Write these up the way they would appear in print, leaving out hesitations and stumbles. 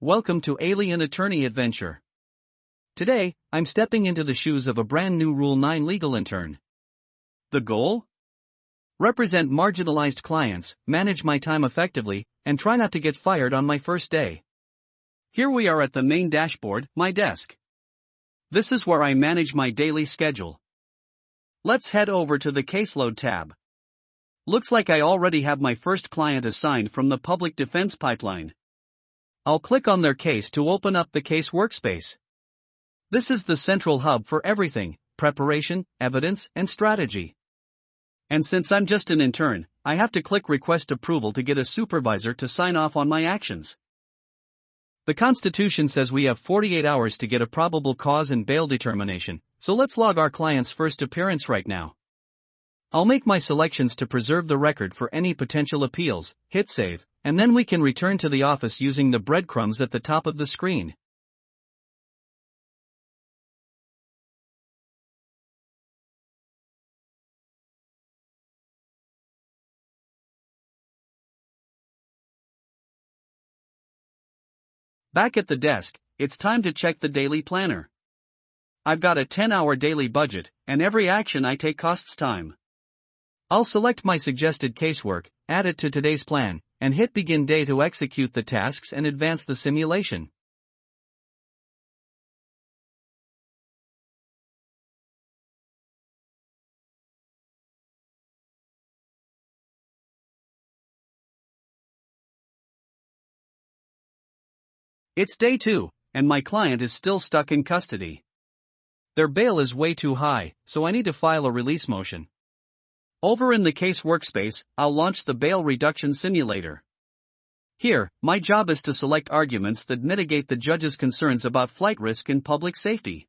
Welcome to Alien Attorney Adventure. Today, I'm stepping into the shoes of a brand new Rule 9 legal intern. The goal? Represent marginalized clients, manage my time effectively, and try not to get fired on my first day. Here we are at the main dashboard, my desk. This is where I manage my daily schedule. Let's head over to the Caseload tab. Looks like I already have my first client assigned from the public defense pipeline. I'll click on their case to open up the Case Workspace. This is the central hub for everything: preparation, evidence, and strategy. And since I'm just an intern, I have to click Request Approval to get a supervisor to sign off on my actions. The Constitution says we have 48 hours to get a probable cause and bail determination, so let's log our client's first appearance right now. I'll make my selections to preserve the record for any potential appeals, hit save, and then we can return to the office using the breadcrumbs at the top of the screen. Back at the desk, it's time to check the daily planner. I've got a 10-hour daily budget, and every action I take costs time. I'll select my suggested casework, add it to today's plan, and hit Begin Day to execute the tasks and advance the simulation. It's day 2, and my client is still stuck in custody. Their bail is way too high, so I need to file a release motion. Over in the Case Workspace, I'll launch the Bail Reduction Simulator. Here, my job is to select arguments that mitigate the judge's concerns about flight risk and public safety.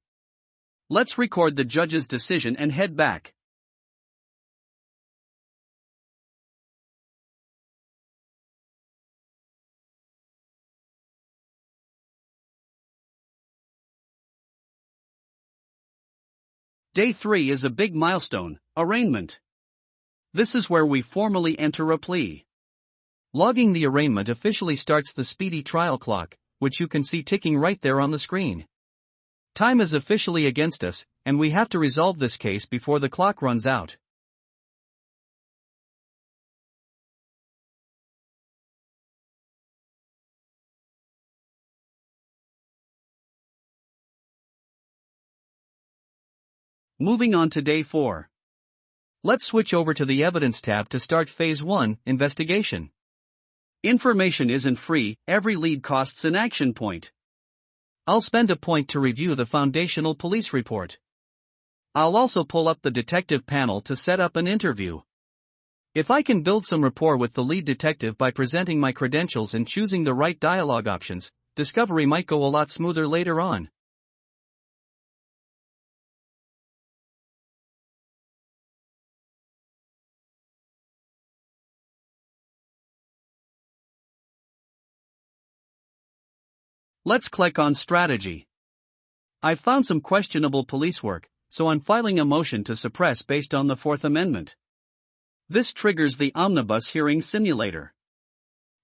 Let's record the judge's decision and head back. Day 3 is a big milestone: arraignment. This is where we formally enter a plea. Logging the arraignment officially starts the speedy trial clock, which you can see ticking right there on the screen. Time is officially against us, and we have to resolve this case before the clock runs out. Moving on to day 4. Let's switch over to the Evidence tab to start Phase 1, Investigation. Information isn't free, every lead costs an action point. I'll spend a point to review the foundational police report. I'll also pull up the detective panel to set up an interview. If I can build some rapport with the lead detective by presenting my credentials and choosing the right dialogue options, discovery might go a lot smoother later on. Let's click on Strategy. I've found some questionable police work, so I'm filing a motion to suppress based on the Fourth Amendment. This triggers the Omnibus Hearing simulator.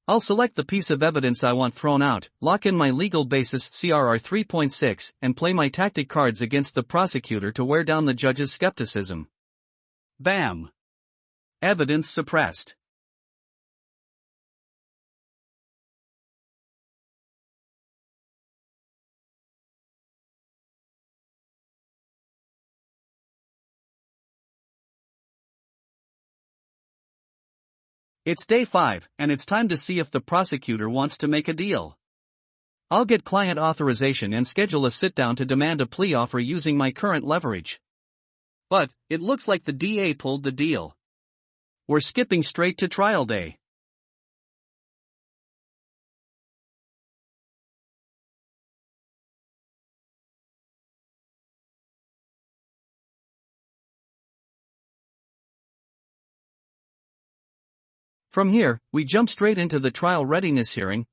I'll select the piece of evidence I want thrown out, lock in my legal basis CRR 3.6, and play my tactic cards against the prosecutor to wear down the judge's skepticism. Bam! Evidence suppressed. It's day 5, and it's time to see if the prosecutor wants to make a deal. I'll get client authorization and schedule a sit-down to demand a plea offer using my current leverage. But, it looks like the DA pulled the deal. We're skipping straight to trial day. From here, we jump straight into the Trial Readiness Hearing,